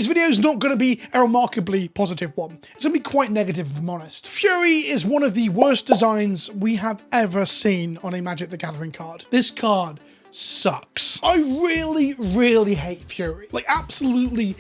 Today's video is not going to be a remarkably positive one. It's going to be quite negative if I'm honest. Fury is one of the worst designs we have ever seen on a Magic the Gathering card. This card sucks. I really hate Fury. Like, absolutely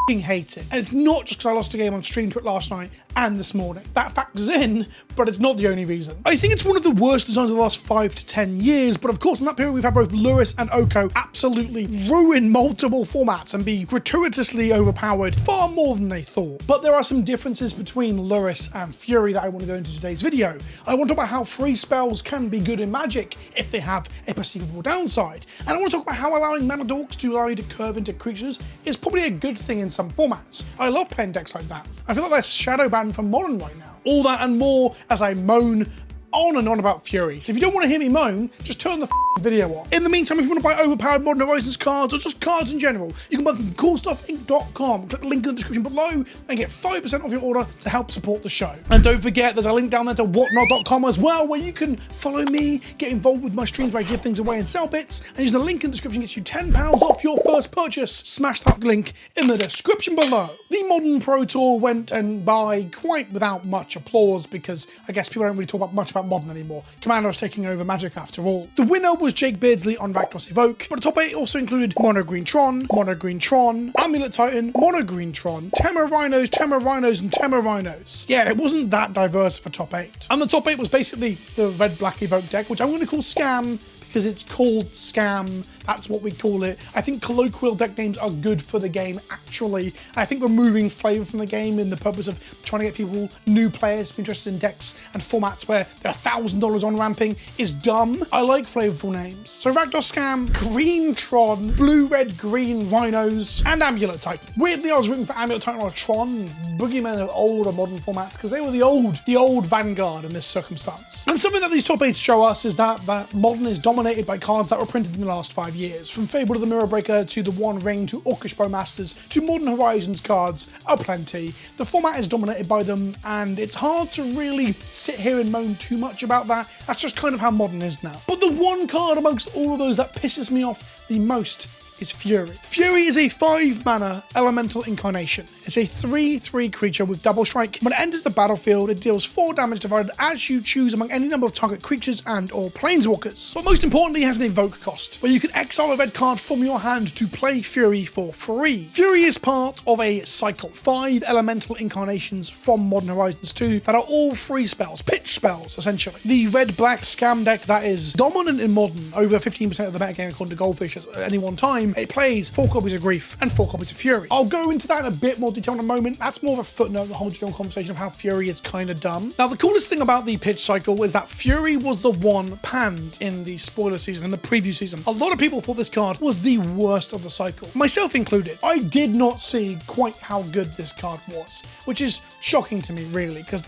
hate it. And it's not just because I lost a game on stream to it last night and this morning. That factors in, but it's not the only reason. I think it's one of the worst designs of the last 5 to 10 years, but of course in that period we've had both Lurrus and Oko absolutely ruin multiple formats and be gratuitously overpowered far more than they thought. But there are some differences between Lurrus and Fury that I want to go into today's video. I want to talk about how free spells can be good in Magic if they have a perceivable downside. And I want to talk about how allowing mana dorks to allow you to curve into creatures is probably a good thing in some formats. I love playing decks like that. I feel like they're shadow banned from Modern right now. All that and more as I moan on and on about Fury. So if you don't want to hear me moan, just turn the video off. In the meantime, if you want to buy overpowered Modern Horizons cards or just cards in general, you can buy them from coolstuffinc.com. Click the link in the description below and get 5% off your order to help support the show. And don't forget, there's a link down there to whatnot.com as well, where you can follow me, get involved with my streams where I give things away and sell bits, and using the link in the description gets you £10 off your first purchase. Smash that link in the description below. The Modern Pro Tour went and by quite without much applause because I guess people don't really talk about much about Modern anymore. Commander is taking over Magic after all. The winner was Jake Beardsley on Rakdos Evoke, but the top 8 also included Mono Green Tron, Amulet Titan, Mono Green Tron, Temur Rhinos, and Temur Rhinos. Yeah, it wasn't that diverse for top 8. And the top 8 was basically the red-black Evoke deck, which I'm going to call Scam because it's called Scam. That's what we call it. I think colloquial deck names are good for the game, actually. I think removing flavor from the game in the purpose of trying to get people, new players, to be interested in decks and formats where they're $1,000 on ramping is dumb. I like flavorful names. So Rakdos Scam, Green Tron, Blue, Red, Green Rhinos, and Amulet Titan. Weirdly, I was rooting for Amulet Titan or Tron, Boogeymen of older Modern formats, because they were the old vanguard in this circumstance. And something that these top 8s show us is that Modern is dominated by cards that were printed in the last 5 years. From Fable to the Mirror Breaker to the One Ring to Orcish Bowmasters to Modern Horizons cards aplenty. The format is dominated by them, and it's hard to really sit here and moan too much about that. That's just kind of how Modern is now. But the one card amongst all of those that pisses me off the most is Fury. Fury is a 5-mana elemental incarnation. It's a 3/3 creature with double strike. When it enters the battlefield, it deals 4 damage divided as you choose among any number of target creatures and or planeswalkers. But most importantly, it has an evoke cost, where you can exile a red card from your hand to play Fury for free. Fury is part of a cycle, 5 elemental incarnations from Modern Horizons 2 that are all free spells, pitch spells, essentially. The red-black Scam deck that is dominant in Modern, over 15% of the metagame according to Goldfish at any one time, it plays 4 copies of Grief and 4 copies of Fury. I'll go into that in a bit more detail in a moment. That's more of a footnote in the whole general conversation of how Fury is kind of dumb. Now, the coolest thing about the pitch cycle is that Fury was the one panned in the spoiler season, in the preview season. A lot of people thought this card was the worst of the cycle, myself included. I did not see quite how good this card was, which is shocking to me, really, because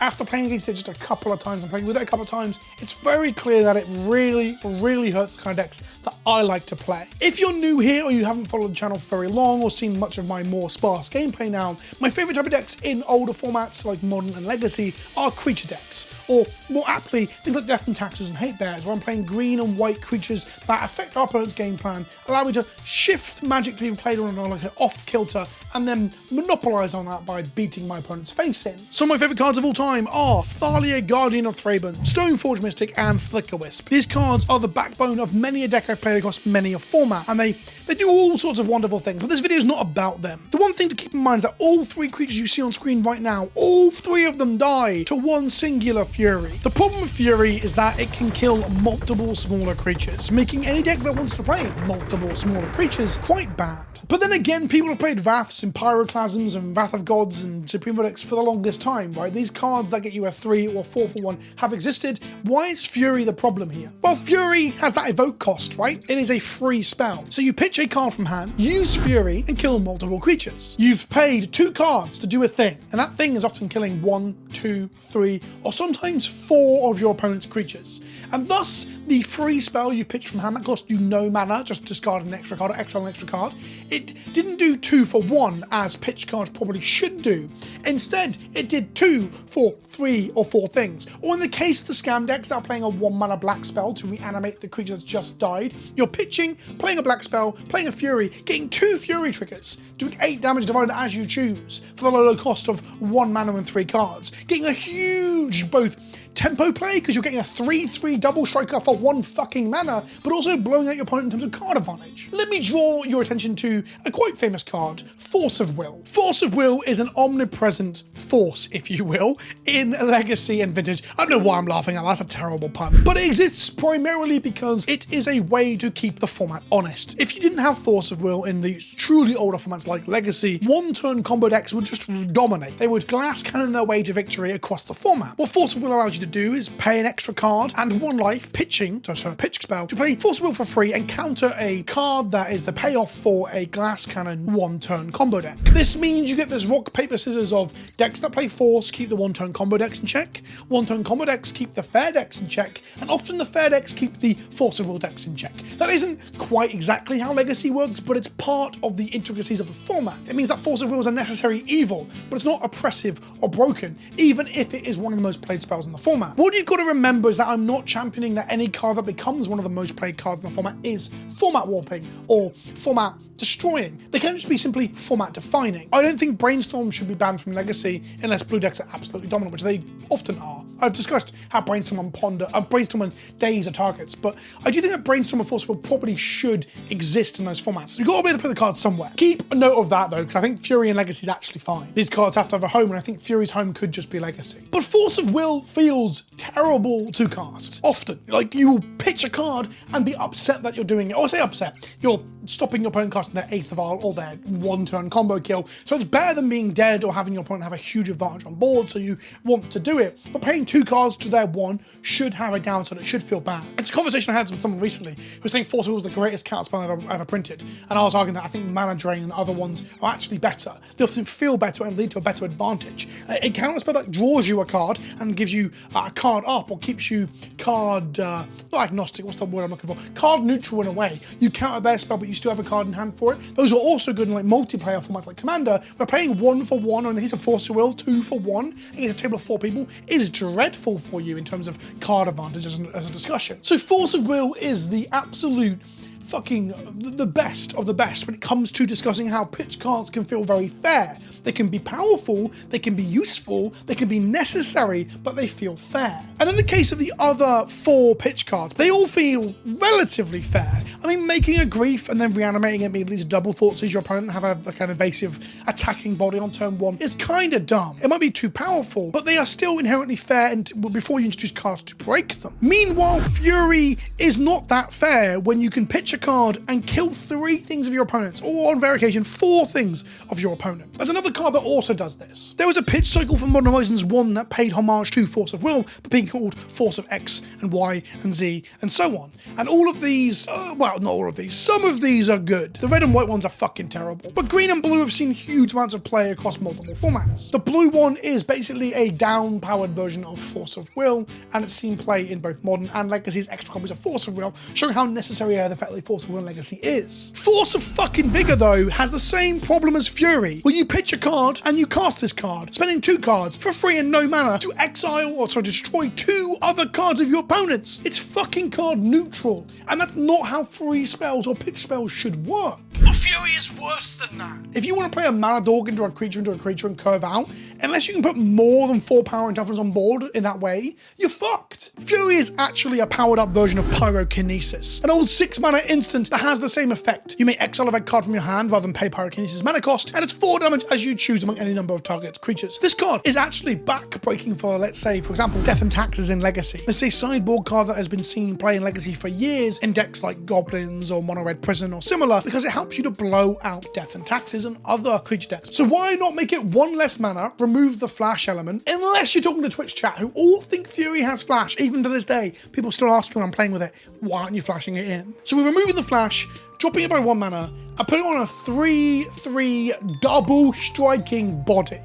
after playing against it just a couple of times and playing with it a couple of times, it's very clear that it really hurts the kind of decks that I like to play. If you're new here or you haven't followed the channel for very long or seen much of my more sparse gameplay now, my favorite type of decks in older formats like Modern and Legacy are creature decks. Or more aptly, things like Death and Taxes and Hate Bears, where I'm playing green and white creatures that affect our opponent's game plan, allow me to shift Magic to be played on like an off-kilter, and then monopolize on that by beating my opponent's face in. Some of my favorite cards of all time are Thalia, Guardian of Thraben, Stoneforge Mystic, and Flickerwisp. These cards are the backbone of many a deck I've played across many a format, and they do all sorts of wonderful things, but this video is not about them. The one thing to keep in mind is that all 3 creatures you see on screen right now, all 3 of them die to one singular Fury. The problem with Fury is that it can kill multiple smaller creatures, making any deck that wants to play multiple smaller creatures quite bad. But then again, people have played Wraths and Pyroclasms and Wrath of Gods and Supreme Verdict for the longest time, right? These cards that get you a 3 or 4 for 1 have existed. Why is Fury the problem here? Well, Fury has that evoke cost, right? It is a free spell. So you pitch a card from hand, use Fury, and kill multiple creatures. You've paid 2 cards to do a thing, and that thing is often killing 1, 2, 3, or sometimes 4 of your opponent's creatures. And thus, the free spell you've pitched from hand that cost you no mana, just discard an extra card or exile an extra card, it didn't do 2 for 1 as pitch cards probably should do. Instead, it did 2 for 3 or 4 things. Or in the case of the scam decks that are playing a 1 mana black spell to reanimate the creature that's just died, you're pitching, playing a black spell, playing a fury, getting 2 fury triggers, doing 8 damage divided as you choose for the low cost of 1 mana and 3 cards, getting a huge both tempo play because you're getting a 3/3 double striker for 1 fucking mana, but also blowing out your opponent in terms of card advantage. Let me draw your attention to a quite famous card, Force of Will. Force of Will is an omnipresent force, if you will, in Legacy and Vintage. I don't know why I'm laughing at that, that's a terrible pun. But it exists primarily because it is a way to keep the format honest. If you didn't have Force of Will in these truly older formats like Legacy, 1-turn combo decks would just dominate. They would glass cannon their way to victory across the format. What Force of Will allows you to do is pay an extra card and 1 life, pitching, so a pitch spell, to play Force of Will for free and counter a card that is the payoff for a glass cannon 1-turn combo deck. This means you get this rock, paper, scissors of decks that play Force keep the 1-turn combo decks in check, 1-turn combo decks keep the fair decks in check, and often the fair decks keep the Force of Will decks in check. That isn't quite exactly how Legacy works, but it's part of the intricacies of the format. It means that Force of Will is a necessary evil, but it's not oppressive or broken, even if it is one of the most played spells in the format. What you've got to remember is that I'm not championing that any card that becomes one of the most played cards in the format is format warping or format destroying. They can just be simply format defining. I don't think Brainstorm should be banned from Legacy unless blue decks are absolutely dominant, which they often are. I've discussed how Brainstorm and Brainstorm and Daze are targets, but I do think that Brainstorm and Force Will probably should exist in those formats. You've got to be able to play the cards somewhere. Keep a note of that though, because I think Fury and Legacy is actually fine. These cards have to have a home, and I think Fury's home could just be Legacy. But Force of Will feels terrible to cast. Often. Like, you will pitch a card and be upset that you're doing it. Or say upset. You're stopping your opponent casting their 8th of Isle or their 1-turn combo kill. So it's better than being dead or having your opponent have a huge advantage on board, so you want to do it. But paying 2 cards to their 1 should have a downside. It should feel bad. It's a conversation I had with someone recently who was saying Force of Will was the greatest counter spell I've ever printed. And I was arguing that I think Mana Drain and other ones are actually better. They often feel better and lead to a better advantage. A counter spell that draws you a card and gives you a card up or keeps you card, not agnostic, what's the word I'm looking for? Card neutral in a way. You counter their spell, but you still have a card in hand for it. Those are also good in like multiplayer formats like Commander, where playing 1 for 1, or in the case of Force of Will, 2 for 1 against a table of 4 people is dreadful for you in terms of card advantage as a discussion. So Force of Will is the absolute fucking the best of the best when it comes to discussing how pitch cards can feel very fair. They can be powerful, they can be useful, they can be necessary, but they feel fair. And in the case of the other 4 pitch cards, they all feel relatively fair. I mean, making a grief and then reanimating it immediately to double thoughts as your opponent have a kind of evasive attacking body on turn 1 is kind of dumb. It might be too powerful, but they are still inherently fair and before you introduce cards to break them. Meanwhile, Fury is not that fair when you can pitch a card and kill 3 things of your opponents, or on rare occasion 4 things of your opponent. There's another card that also does this. There was a pitch cycle for Modern Horizons 1 that paid homage to Force of Will, but being called Force of X and Y and Z and so on. And all of these, well, not all of these, some of these are good. The red and white ones are fucking terrible. But green and blue have seen huge amounts of play across multiple formats. The blue one is basically a down-powered version of Force of Will, and it's seen play in both Modern and Legacy's extra copies of Force of Will, showing how necessary and effective Force of Will Legacy is. Force of fucking Vigor, though, has the same problem as Fury, where you pitch a card and you cast this card, spending 2 cards for free and no mana to exile or to destroy 2 other cards of your opponents. It's fucking card neutral, and that's not how free spells or pitch spells should work. But Fury is worse than that. If you want to play a mana dog into a creature and curve out, unless you can put more than 4 power and toughness on board in that way, you're fucked. Fury is actually a powered up version of Pyrokinesis, an old 6 mana instant that has the same effect. You may exile a red card from your hand rather than pay Pyrokinesis mana cost, and it's 4 damage as you choose among any number of target creatures. This card is actually back-breaking for, let's say, for example, Death and Taxes in Legacy. This is a sideboard card that has been seen play in Legacy for years in decks like Goblins or Mono Red Prison or similar, because it helps you to blow out Death and Taxes and other creature decks. So why not make it 1 less mana, remove the flash element, unless you're talking to Twitch chat, who all think Fury has flash. Even to this day, people still ask me when I'm playing with it, why aren't you flashing it in? So we're removing the flash, dropping it by 1 mana, and putting it on a 3/3 double striking body.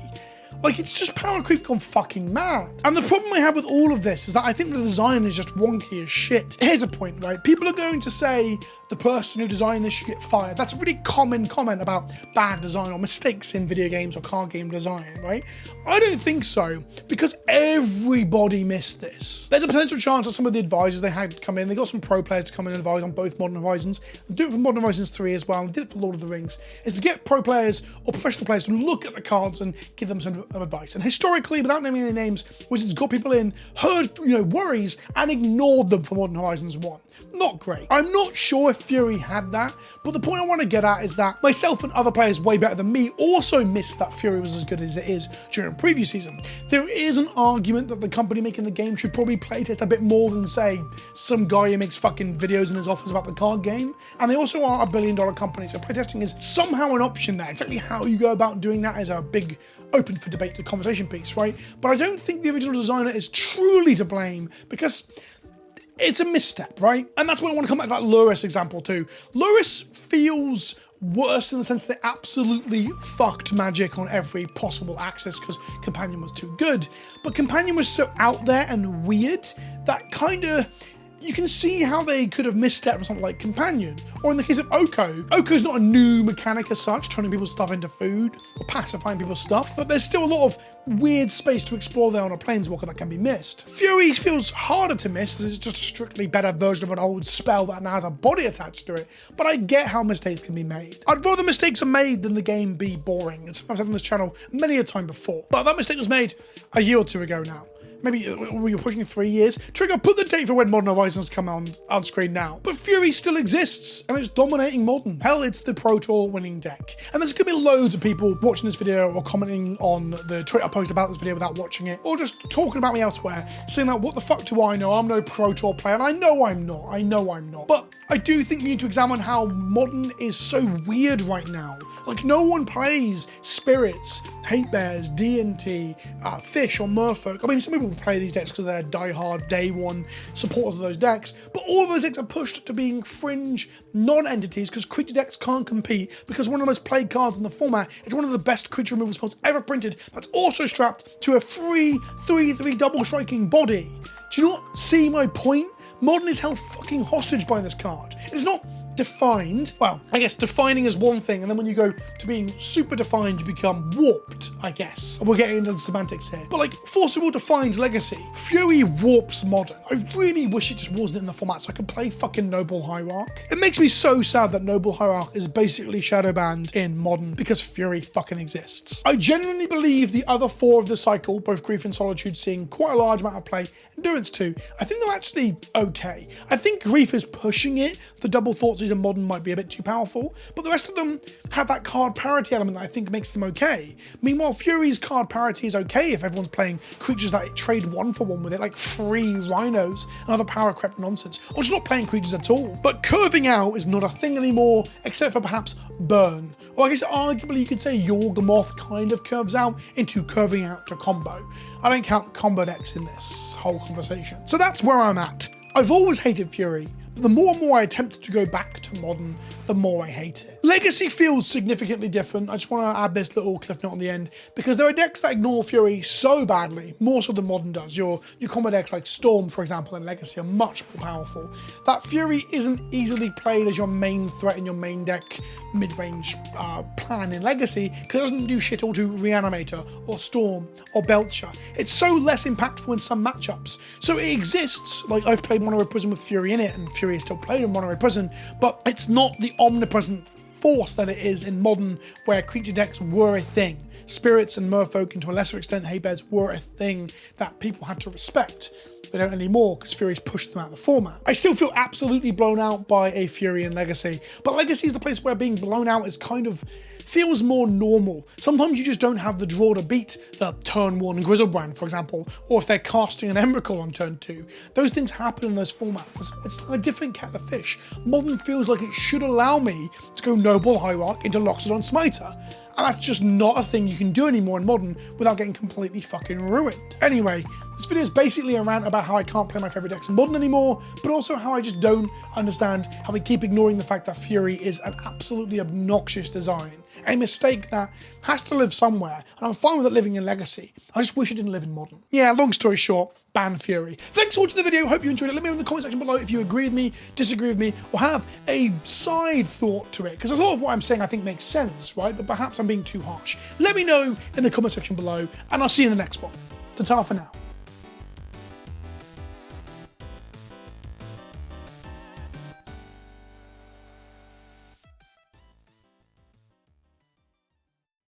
Like, it's just power creep gone fucking mad. And the problem I have with all of this is that I think the design is just wonky as shit. Here's a point, right? People are going to say the person who designed this should get fired. That's a really common comment about bad design or mistakes in video games or card game design, right? I don't think so, because everybody missed this. There's a potential chance that some of the advisors they had come in, they got some pro players to come in and advise on both Modern Horizons, and do it for Modern Horizons 3 as well, and did it for Lord of the Rings, is to get pro players or professional players to look at the cards and give them some advice. And historically, without naming any names, Wizards got people in, heard, worries, and ignored them for Modern Horizons 1. Not great. I'm not sure if Fury had that, but the point I want to get at is that myself and other players way better than me also missed that Fury was as good as it is during the previous season. There is an argument that the company making the game should probably playtest a bit more than, say, some guy who makes fucking videos in his office about the card game. And they also are a billion-dollar company, so playtesting is somehow an option there. Exactly how you go about doing that is a big open for debate, the conversation piece, right? But I don't think the original designer is truly to blame, because it's a misstep, right? And that's where I want to come back to that Luris example too. Luris feels worse in the sense that they absolutely fucked Magic on every possible axis because Companion was too good. But Companion was so out there and weird that kind of, you can see how they could have misstepped with something like Companion. Or in the case of Oko, Oko's not a new mechanic as such, turning people's stuff into food or pacifying people's stuff, but there's still a lot of weird space to explore there on a Planeswalker that can be missed. Fury feels harder to miss because it's just a strictly better version of an old spell that now has a body attached to it, but I get how mistakes can be made. I'd rather mistakes are made than the game be boring. It's something I've said on this channel many a time before, but that mistake was made a year or two ago now. Maybe we were pushing 3 years. Trigger, put the date for when Modern Horizons come on screen now. But Fury still exists, and it's dominating Modern. Hell, it's the Pro Tour winning deck. And there's gonna be loads of people watching this video or commenting on the Twitter post about this video without watching it, or just talking about me elsewhere, saying like, what the fuck do I know? I'm no Pro Tour player, and I know I'm not. But I do think we need to examine how Modern is so weird right now. Like, no one plays Spirits, Hate Bears, D&T, Fish, or Merfolk. I mean, some people play these decks because they're die-hard, day one supporters of those decks, but all of those decks are pushed to being fringe non-entities because creature decks can't compete, because one of the most played cards in the format is one of the best creature removal spells ever printed that's also strapped to a free 3/3 double striking body. Do you not see my point? Modern is held fucking hostage by this card. It's not defined. Well, I guess defining is one thing, and then when you go to being super defined, you become warped, I guess. We're getting into the semantics here. But like, Forcible defines Legacy. Fury warps Modern. I really wish it just wasn't in the format so I could play fucking Noble Hierarch. It makes me so sad that Noble Hierarch is basically shadow banned in Modern because Fury fucking exists. I genuinely believe the other 4 of the cycle, both Grief and Solitude, seeing quite a large amount of play. Endurance too. I think they're actually okay. I think Grief is pushing it. The Double Thoughtseize in Modern might be a bit too powerful, but the rest of them have that card parity element that I think makes them okay. Meanwhile, Fury's card parity is okay if everyone's playing creatures that trade 1-for-1 with it, like free rhinos and other power crept nonsense, or just not playing creatures at all. But curving out is not a thing anymore, except for perhaps Burn. Or I guess arguably you could say Yorgamoth kind of curves out into curving out to combo. I don't count combo decks in this whole conversation. So that's where I'm at. I've always hated Fury, but the more and more I attempt to go back to Modern, the more I hate it. Legacy feels significantly different. I just want to add this little cliff note on the end, because there are decks that ignore Fury so badly, more so than Modern does. Your combo decks like Storm, for example, and Legacy are much more powerful. That Fury isn't easily played as your main threat in your main deck mid-range plan in Legacy, because it doesn't do shit all to Reanimator or Storm or Belcher. It's so less impactful in some matchups. So it exists. Like, I've played Mono Red Prison with Fury in it, and Fury is still played in Mono Red Prison, but it's not the omnipresent force that it is in Modern, where creature decks were a thing. Spirits and Merfolk, and to a lesser extent Hate Bears, were a thing that people had to respect. They don't anymore because Fury's pushed them out of the format. I still feel absolutely blown out by a Fury in Legacy, but Legacy is the place where being blown out is kind of feels more normal. Sometimes you just don't have the draw to beat the turn 1 Grizzlebrand, for example, or if they're casting an Emrakul on turn 2. Those things happen in those formats. It's like a different kettle of fish. Modern feels like it should allow me to go Noble Hierarch into Loxodon Smiter. And that's just not a thing you can do anymore in Modern without getting completely fucking ruined. Anyway, this video is basically a rant about how I can't play my favorite decks in Modern anymore, but also how I just don't understand how we keep ignoring the fact that Fury is an absolutely obnoxious design. A mistake that has to live somewhere, and I'm fine with it living in Legacy. I just wish it didn't live in Modern. Yeah, long story short, ban Fury. Thanks for watching the video, hope you enjoyed it. Let me know in the comment section below if you agree with me, disagree with me, or have a side thought to it, because there's a lot of what I'm saying I think makes sense, right? But perhaps I'm being too harsh. Let me know in the comment section below, and I'll see you in the next one. Ta-ta for now.